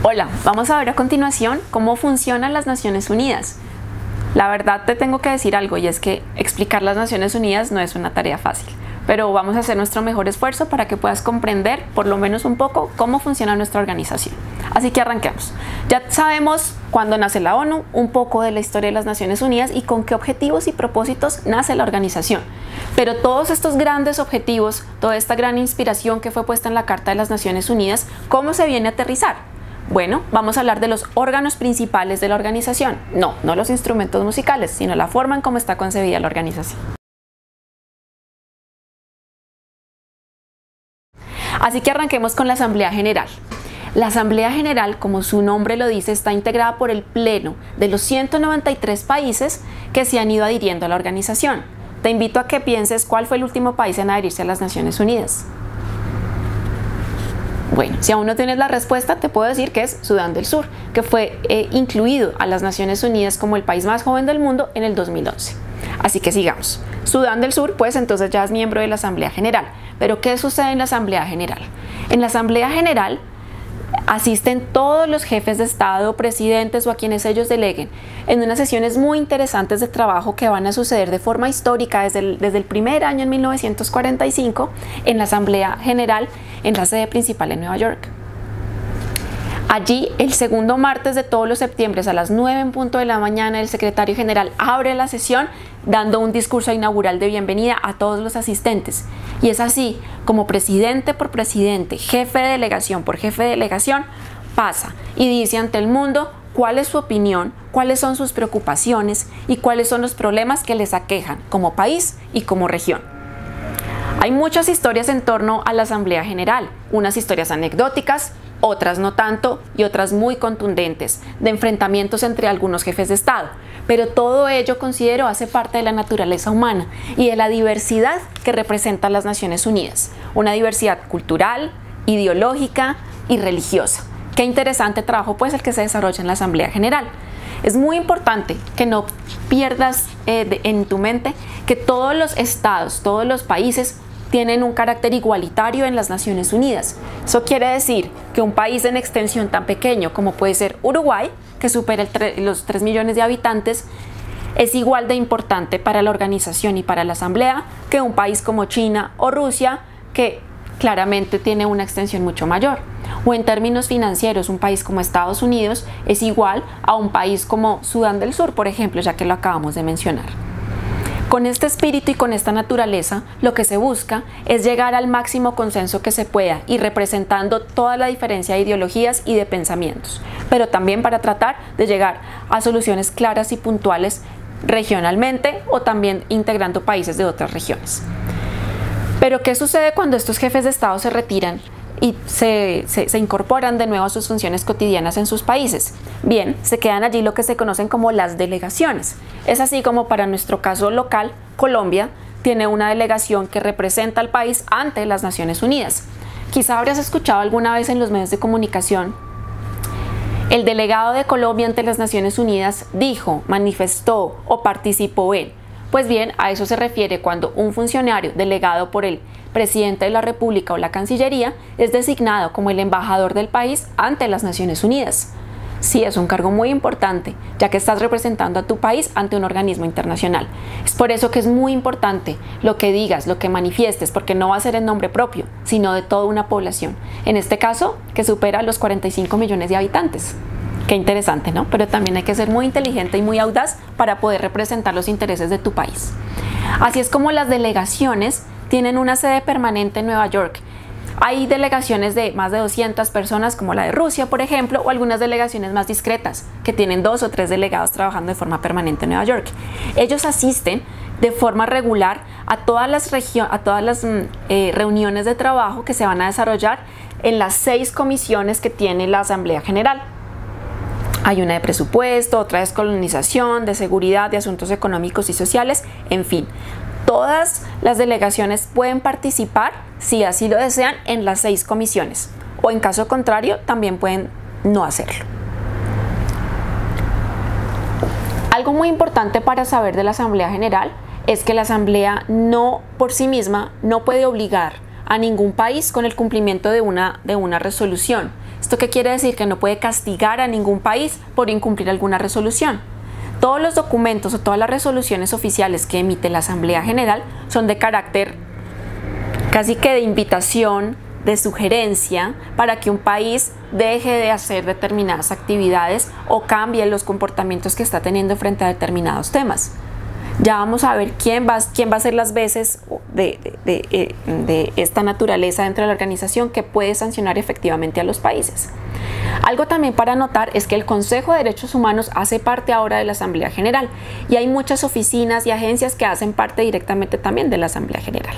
Hola, vamos a ver a continuación cómo funcionan las Naciones Unidas. La verdad te tengo que decir algo, y es que explicar las Naciones Unidas no es una tarea fácil, pero vamos a hacer nuestro mejor esfuerzo para que puedas comprender por lo menos un poco cómo funciona nuestra organización. Así que arranquemos. Ya sabemos cuándo nace la ONU, un poco de la historia de las Naciones Unidas y con qué objetivos y propósitos nace la organización. Pero todos estos grandes objetivos, toda esta gran inspiración que fue puesta en la Carta de las Naciones Unidas, ¿cómo se viene a aterrizar? Bueno, vamos a hablar de los órganos principales de la organización. No los instrumentos musicales, sino la forma en cómo está concebida la organización. Así que arranquemos con la Asamblea General. La Asamblea General, como su nombre lo dice, está integrada por el Pleno de los 193 países que se han ido adhiriendo a la organización. Te invito a que pienses cuál fue el último país en adherirse a las Naciones Unidas. Bueno, si aún no tienes la respuesta, te puedo decir que es Sudán del Sur, que fue incluido a las Naciones Unidas como el país más joven del mundo en el 2011. Así que sigamos. Sudán del Sur, pues entonces ya es miembro de la Asamblea General. Pero ¿qué sucede en la Asamblea General? En la Asamblea General asisten todos los jefes de Estado, presidentes o a quienes ellos deleguen en unas sesiones muy interesantes de trabajo que van a suceder de forma histórica desde el primer año en 1945 en la Asamblea General en la sede principal en Nueva York. Allí, el segundo martes de todos los septiembre a las 9 en punto de la mañana, el secretario general abre la sesión dando un discurso inaugural de bienvenida a todos los asistentes. Y es así como presidente por presidente, jefe de delegación por jefe de delegación, pasa y dice ante el mundo cuál es su opinión, cuáles son sus preocupaciones y cuáles son los problemas que les aquejan como país y como región. Hay muchas historias en torno a la Asamblea General, unas historias anecdóticas, otras no tanto y otras muy contundentes, de enfrentamientos entre algunos jefes de Estado. Pero todo ello, considero, hace parte de la naturaleza humana y de la diversidad que representan las Naciones Unidas. Una diversidad cultural, ideológica y religiosa. Qué interesante trabajo pues el que se desarrolla en la Asamblea General. Es muy importante que no pierdas en tu mente que todos los estados, todos los países tienen un carácter igualitario en las Naciones Unidas. Eso quiere decir que un país en extensión tan pequeño como puede ser Uruguay, que supera los 3 millones de habitantes, es igual de importante para la organización y para la Asamblea que un país como China o Rusia, que claramente tiene una extensión mucho mayor. O en términos financieros, un país como Estados Unidos es igual a un país como Sudán del Sur, por ejemplo, ya que lo acabamos de mencionar. Con este espíritu y con esta naturaleza, lo que se busca es llegar al máximo consenso que se pueda y representando toda la diferencia de ideologías y de pensamientos, pero también para tratar de llegar a soluciones claras y puntuales regionalmente o también integrando países de otras regiones. Pero ¿qué sucede cuando estos jefes de Estado se retiran y se incorporan de nuevo a sus funciones cotidianas en sus países? Bien, se quedan allí lo que se conocen como las delegaciones. Es así como para nuestro caso local, Colombia tiene una delegación que representa al país ante las Naciones Unidas. Quizá habrás escuchado alguna vez en los medios de comunicación, el delegado de Colombia ante las Naciones Unidas dijo, manifestó o participó en. Pues bien, a eso se refiere cuando un funcionario delegado por el presidente de la República o la Cancillería es designado como el embajador del país ante las Naciones Unidas. Sí, es un cargo muy importante, ya que estás representando a tu país ante un organismo internacional. Es por eso que es muy importante lo que digas, lo que manifiestes, porque no va a ser en nombre propio, sino de toda una población. En este caso, que supera los 45 millones de habitantes. Qué interesante, ¿no? Pero también hay que ser muy inteligente y muy audaz para poder representar los intereses de tu país. Así es como las delegaciones tienen una sede permanente en Nueva York. Hay delegaciones de más de 200 personas como la de Rusia, por ejemplo, o algunas delegaciones más discretas que tienen 2 o 3 delegados trabajando de forma permanente en Nueva York. Ellos asisten de forma regular a todas las reuniones de trabajo que se van a desarrollar en las 6 comisiones que tiene la Asamblea General. Hay una de presupuesto, otra de descolonización, de seguridad, de asuntos económicos y sociales, en fin. Todas las delegaciones pueden participar, si así lo desean, en las 6 comisiones, o en caso contrario, también pueden no hacerlo. Algo muy importante para saber de la Asamblea General es que la Asamblea no por sí misma no puede obligar a ningún país con el cumplimiento de una resolución, ¿Esto qué quiere decir? Que no puede castigar a ningún país por incumplir alguna resolución. Todos los documentos o todas las resoluciones oficiales que emite la Asamblea General son de carácter casi que de invitación, de sugerencia para que un país deje de hacer determinadas actividades o cambie los comportamientos que está teniendo frente a determinados temas. Ya vamos a ver quién va a hacer las veces de esta naturaleza dentro de la organización que puede sancionar efectivamente a los países. Algo también para notar es que el Consejo de Derechos Humanos hace parte ahora de la Asamblea General y hay muchas oficinas y agencias que hacen parte directamente también de la Asamblea General.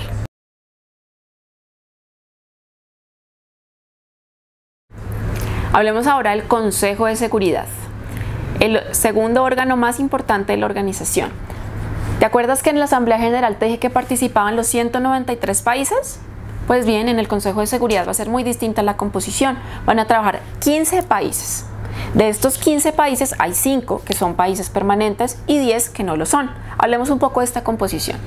Hablemos ahora del Consejo de Seguridad, el segundo órgano más importante de la organización. ¿Te acuerdas que en la Asamblea General te dije que participaban los 193 países? Pues bien, en el Consejo de Seguridad va a ser muy distinta la composición. Van a trabajar 15 países. De estos 15 países hay 5 que son países permanentes y 10 que no lo son. Hablemos un poco de esta composición.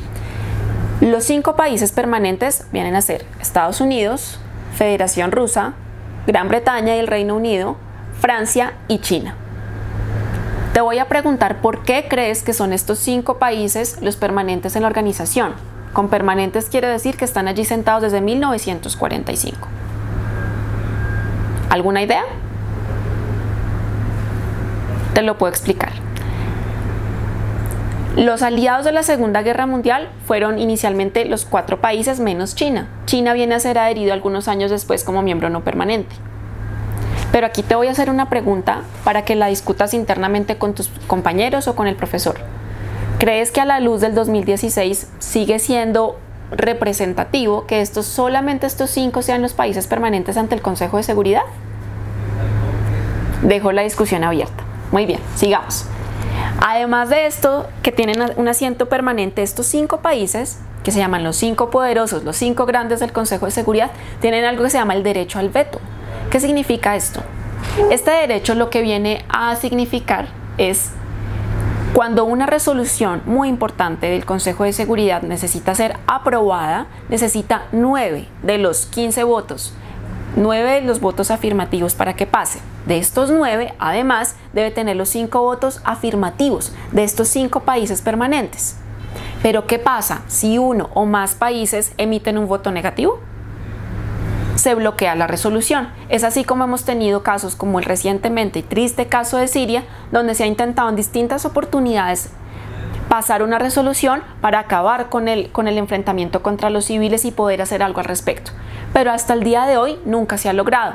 Los 5 países permanentes vienen a ser Estados Unidos, Federación Rusa, Gran Bretaña y el Reino Unido, Francia y China. Te voy a preguntar por qué crees que son estos 5 países los permanentes en la organización. Con permanentes quiere decir que están allí sentados desde 1945. ¿Alguna idea? Te lo puedo explicar. Los aliados de la Segunda Guerra Mundial fueron inicialmente los 4 países menos China. China viene a ser adherido algunos años después como miembro no permanente. Pero aquí te voy a hacer una pregunta para que la discutas internamente con tus compañeros o con el profesor. ¿Crees que a la luz del 2016 sigue siendo representativo que solamente estos 5 sean los países permanentes ante el Consejo de Seguridad? Dejo la discusión abierta. Muy bien, sigamos. Además de esto, que tienen un asiento permanente, estos 5 países, que se llaman los 5 poderosos, los 5 grandes del Consejo de Seguridad, tienen algo que se llama el derecho al veto. ¿Qué significa esto? Este derecho lo que viene a significar es cuando una resolución muy importante del Consejo de Seguridad necesita ser aprobada, necesita 9 de los 15 votos, 9 de los votos afirmativos para que pase. De estos 9, además, debe tener los 5 votos afirmativos de estos 5 países permanentes. Pero ¿qué pasa si uno o más países emiten un voto negativo? Se bloquea la resolución. Es así como hemos tenido casos como el recientemente triste caso de Siria, donde se ha intentado en distintas oportunidades pasar una resolución para acabar con el enfrentamiento contra los civiles y poder hacer algo al respecto. Pero hasta el día de hoy nunca se ha logrado.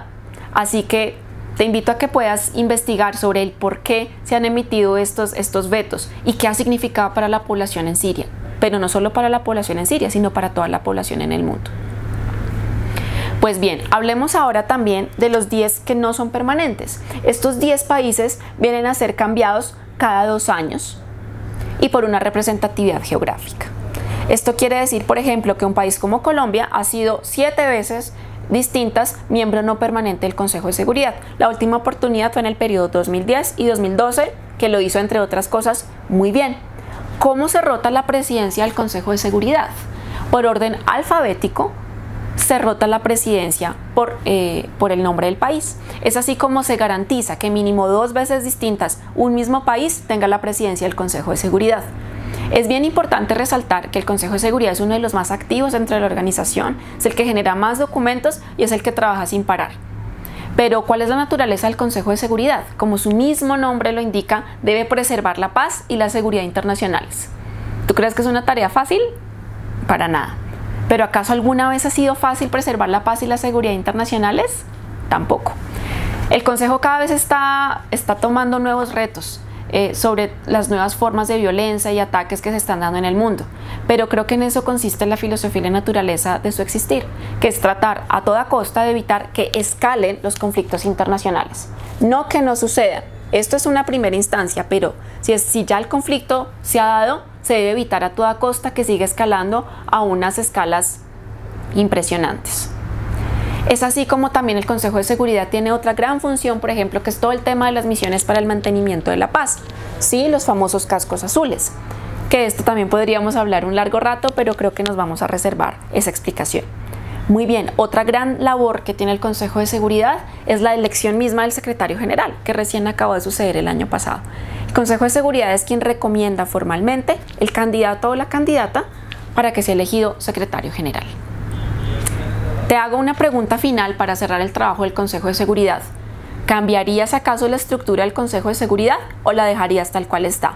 Así que te invito a que puedas investigar sobre el por qué se han emitido estos vetos y qué ha significado para la población en Siria. Pero no solo para la población en Siria, sino para toda la población en el mundo. Pues bien, hablemos ahora también de los 10 que no son permanentes. Estos 10 países vienen a ser cambiados cada 2 años y por una representatividad geográfica. Esto quiere decir, por ejemplo, que un país como Colombia ha sido 7 veces distintas miembro no permanente del Consejo de Seguridad. La última oportunidad fue en el periodo 2010 y 2012, que lo hizo, entre otras cosas, muy bien. ¿Cómo se rota la presidencia del Consejo de Seguridad? Por orden alfabético, se rota la presidencia por el nombre del país. Es así como se garantiza que mínimo 2 veces distintas un mismo país tenga la presidencia del Consejo de Seguridad. Es bien importante resaltar que el Consejo de Seguridad es uno de los más activos dentro de la organización, es el que genera más documentos y es el que trabaja sin parar. Pero ¿cuál es la naturaleza del Consejo de Seguridad? Como su mismo nombre lo indica, debe preservar la paz y la seguridad internacionales. ¿Tú crees que es una tarea fácil? Para nada. ¿Pero acaso alguna vez ha sido fácil preservar la paz y la seguridad internacionales? Tampoco. El Consejo cada vez está tomando nuevos retos sobre las nuevas formas de violencia y ataques que se están dando en el mundo. Pero creo que en eso consiste la filosofía y la naturaleza de su existir, que es tratar a toda costa de evitar que escalen los conflictos internacionales. No que no sucedan. Esto es una primera instancia, pero si ya el conflicto se ha dado, se debe evitar a toda costa que siga escalando a unas escalas impresionantes. Es así como también el Consejo de Seguridad tiene otra gran función, por ejemplo, que es todo el tema de las misiones para el mantenimiento de la paz. Sí, los famosos cascos azules, que de esto también podríamos hablar un largo rato, pero creo que nos vamos a reservar esa explicación. Muy bien, otra gran labor que tiene el Consejo de Seguridad es la elección misma del secretario general, que recién acabó de suceder el año pasado. El Consejo de Seguridad es quien recomienda formalmente el candidato o la candidata para que sea elegido secretario general. Te hago una pregunta final para cerrar el trabajo del Consejo de Seguridad. ¿Cambiarías acaso la estructura del Consejo de Seguridad o la dejarías tal cual está?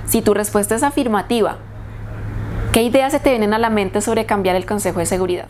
Si tu respuesta es afirmativa, ¿qué ideas se te vienen a la mente sobre cambiar el Consejo de Seguridad?